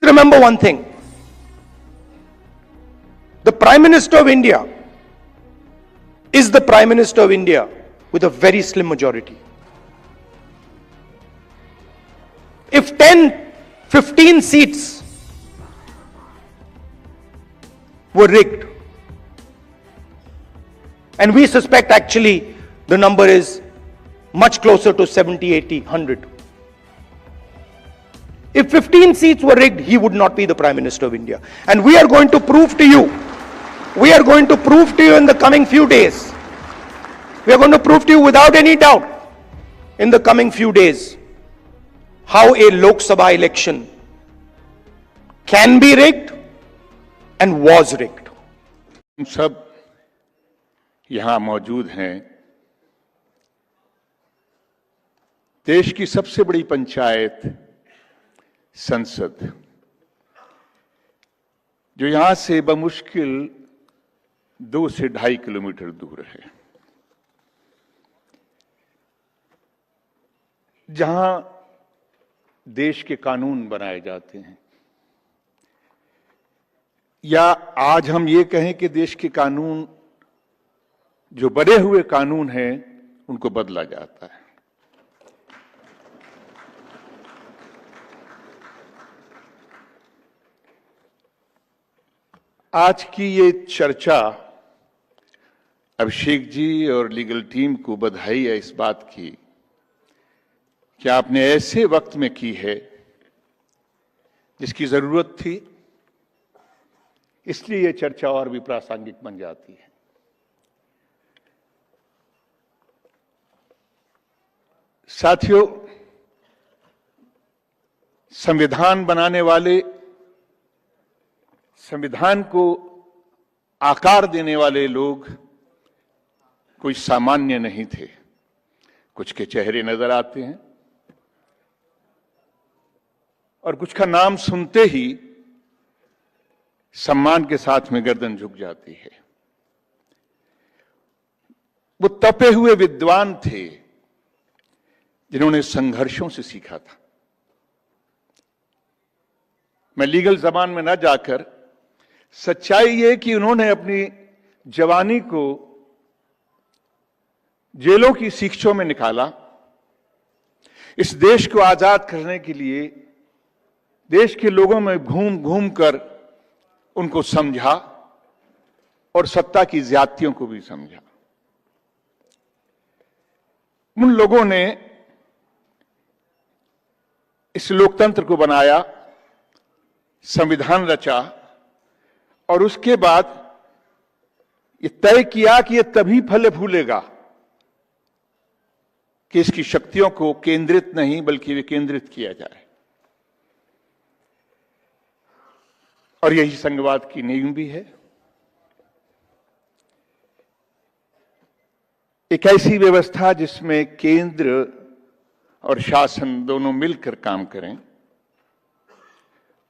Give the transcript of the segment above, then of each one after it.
remember one thing. The Prime Minister of India is the Prime Minister of India with a very slim majority. If 10, 15 seats were rigged, and we suspect actually the number is much closer to 70, 80, 100. If 15 seats were rigged, he would not be the Prime Minister of India. And we are going to prove to you, in the coming few days, we are going to prove to you without any doubt in the coming few days how a Lok Sabha election can be rigged and was rigged. हम सब यहां मौजूद हैं। देश की सबसे बड़ी पंचायत संसद, जो यहां से बमुश्किल 2 से 2.5 किलोमीटर दूर है, जहां देश के कानून बनाए जाते हैं, या आज हम ये कहें कि देश के कानून, जो बने हुए कानून हैं, उनको बदला जाता है। आज की ये चर्चा अभिषेक जी और लीगल टीम को बधाई है इस बात की कि आपने ऐसे वक्त में की है जिसकी जरूरत थी, इसलिए ये चर्चा और भी प्रासंगिक बन जाती है। साथियों, संविधान बनाने वाले, संविधान को आकार देने वाले लोग कोई सामान्य नहीं थे। कुछ के चेहरे नजर आते हैं और कुछ का नाम सुनते ही सम्मान के साथ में गर्दन झुक जाती है। वो तपे हुए विद्वान थे जिन्होंने संघर्षों से सीखा था। मैं लीगल जबान में ना जाकर, सच्चाई ये कि उन्होंने अपनी जवानी को जेलों की शिक्षों में निकाला। इस देश को आजाद करने के लिए देश के लोगों में घूम घूम कर उनको समझा और सत्ता की ज्यादतियों को भी समझा। उन लोगों ने इस लोकतंत्र को बनाया, संविधान रचा और उसके बाद ये तय किया कि ये तभी फले फूलेगा कि इसकी शक्तियों को केंद्रित नहीं बल्कि विकेंद्रित किया जाए। और यही संघवाद की नींव भी है। एक ऐसी व्यवस्था जिसमें केंद्र और शासन दोनों मिलकर काम करें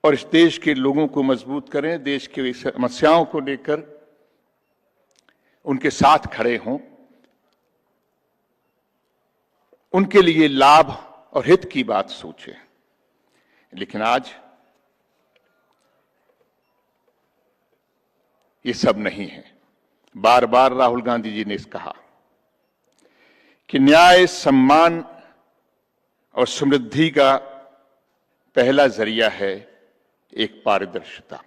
और इस देश के लोगों को मजबूत करें, देश की समस्याओं को लेकर उनके साथ खड़े हों, उनके लिए लाभ और हित की बात सोचें। लेकिन आज ये सब नहीं है। बार बार राहुल गांधी जी ने कहा कि न्याय, सम्मान और समृद्धि का पहला जरिया है एक पारदर्शिता।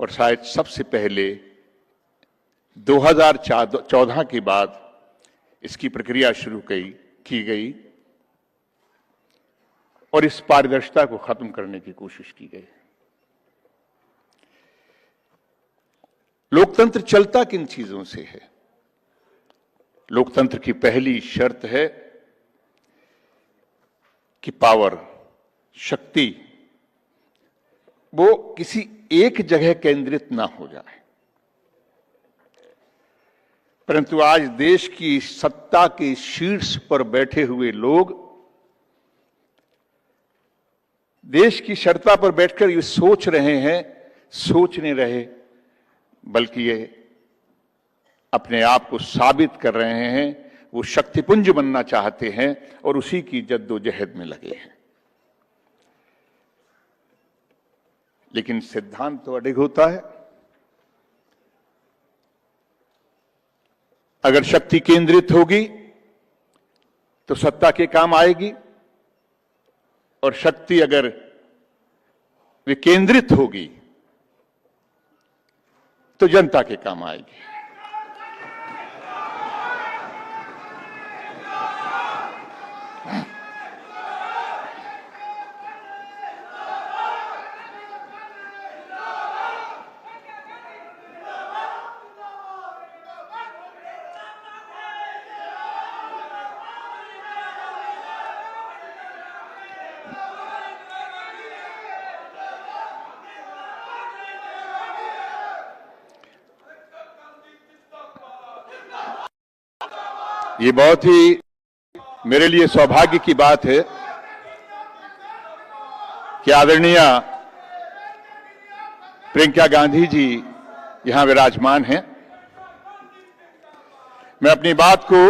और शायद सबसे पहले 2014 के बाद इसकी प्रक्रिया शुरू की गई और इस पारदर्शिता को खत्म करने की कोशिश की गई। लोकतंत्र चलता किन चीजों से है? लोकतंत्र की पहली शर्त है कि पावर, शक्ति, वो किसी एक जगह केंद्रित ना हो जाए। परंतु आज देश की सत्ता के शीर्ष पर बैठे हुए लोग देश की सत्ता पर बैठकर ये सोच नहीं रहे, बल्कि ये अपने आप को साबित कर रहे हैं। वो शक्तिपुंज बनना चाहते हैं और उसी की जद्दोजहद में लगे हैं। लेकिन सिद्धांत तो अडिग होता है। अगर शक्ति केंद्रित होगी तो सत्ता के काम आएगी, और शक्ति अगर विकेंद्रित होगी तो जनता के काम आएगी। ये बहुत ही मेरे लिए सौभाग्य की बात है कि आदरणीय प्रियंका गांधी जी यहां विराजमान हैं। मैं अपनी बात को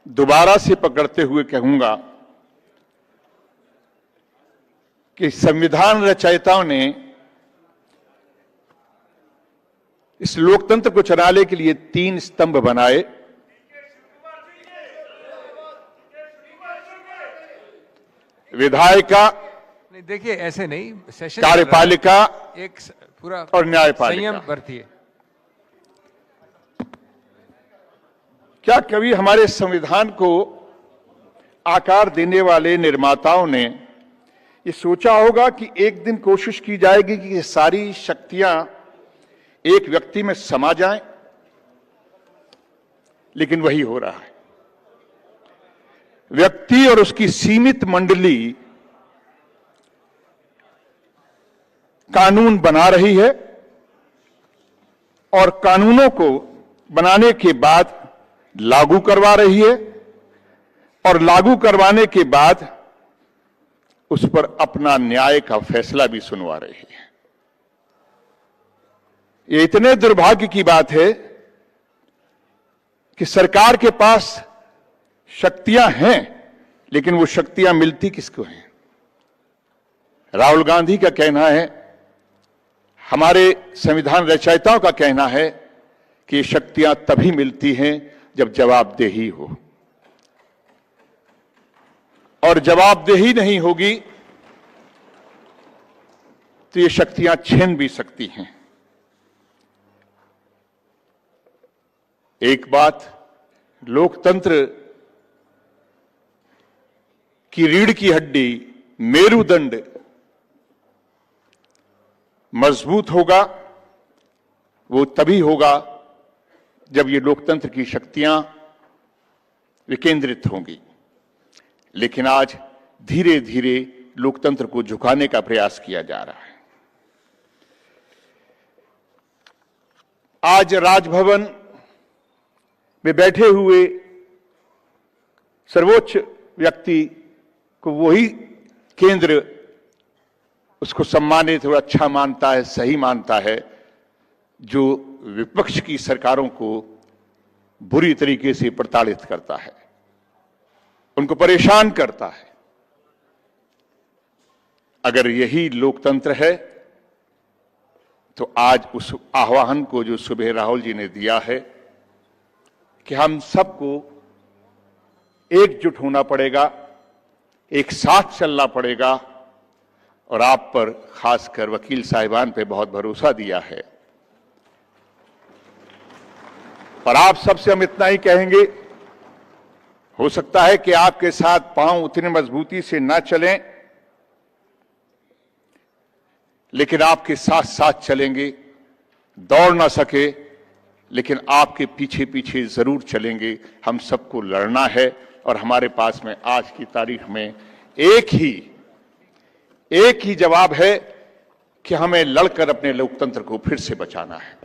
दोबारा से पकड़ते हुए कहूंगा कि संविधान रचयिताओं ने इस लोकतंत्र को चलाने के लिए 3 स्तंभ बनाए। विधायिका, नहीं देखिए ऐसे नहीं, सेशन कार्यपालिका एक पूरा और न्यायपालिका। संयम बरतिए। क्या कभी हमारे संविधान को आकार देने वाले निर्माताओं ने ये सोचा होगा कि एक दिन कोशिश की जाएगी कि ये सारी शक्तियां एक व्यक्ति में समा जाएं? लेकिन वही हो रहा है। व्यक्ति और उसकी सीमित मंडली कानून बना रही है, और कानूनों को बनाने के बाद लागू करवा रही है, और लागू करवाने के बाद उस पर अपना न्याय का फैसला भी सुनवा रही है। ये इतने दुर्भाग्य की बात है कि सरकार के पास शक्तियां हैं, लेकिन वो शक्तियां मिलती किसको हैं? राहुल गांधी का कहना है, हमारे संविधान रचयिताओं का कहना है कि ये शक्तियां तभी मिलती हैं जब जवाबदेही हो, और जवाबदेही नहीं होगी तो ये शक्तियां छीन भी सकती हैं। एक बात, लोकतंत्र की रीढ़ की हड्डी, मेरुदंड मजबूत होगा, वो तभी होगा जब ये लोकतंत्र की शक्तियां विकेंद्रित होंगी। लेकिन आज धीरे धीरे लोकतंत्र को झुकाने का प्रयास किया जा रहा है। आज राजभवन में बैठे हुए सर्वोच्च व्यक्ति को वही केंद्र उसको सम्मानित और अच्छा मानता है, सही मानता है, जो विपक्ष की सरकारों को बुरी तरीके से प्रताड़ित करता है, उनको परेशान करता है। अगर यही लोकतंत्र है तो आज उस आह्वान को जो सुबह राहुल जी ने दिया है कि हम सबको एकजुट होना पड़ेगा, एक साथ चलना पड़ेगा, और आप पर, खासकर वकील साहिबान पे बहुत भरोसा दिया है। पर आप सबसे हम इतना ही कहेंगे, हो सकता है कि आपके साथ पांव उतनी मजबूती से ना चलें, लेकिन आपके साथ साथ चलेंगे। दौड़ ना सके लेकिन आपके पीछे पीछे जरूर चलेंगे। हम सबको लड़ना है, और हमारे पास में आज की तारीख में एक ही जवाब है कि हमें लड़कर अपने लोकतंत्र को फिर से बचाना है।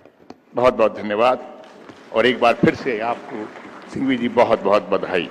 बहुत बहुत धन्यवाद, और एक बार फिर से आपको सिंघवी जी बहुत बहुत बधाई।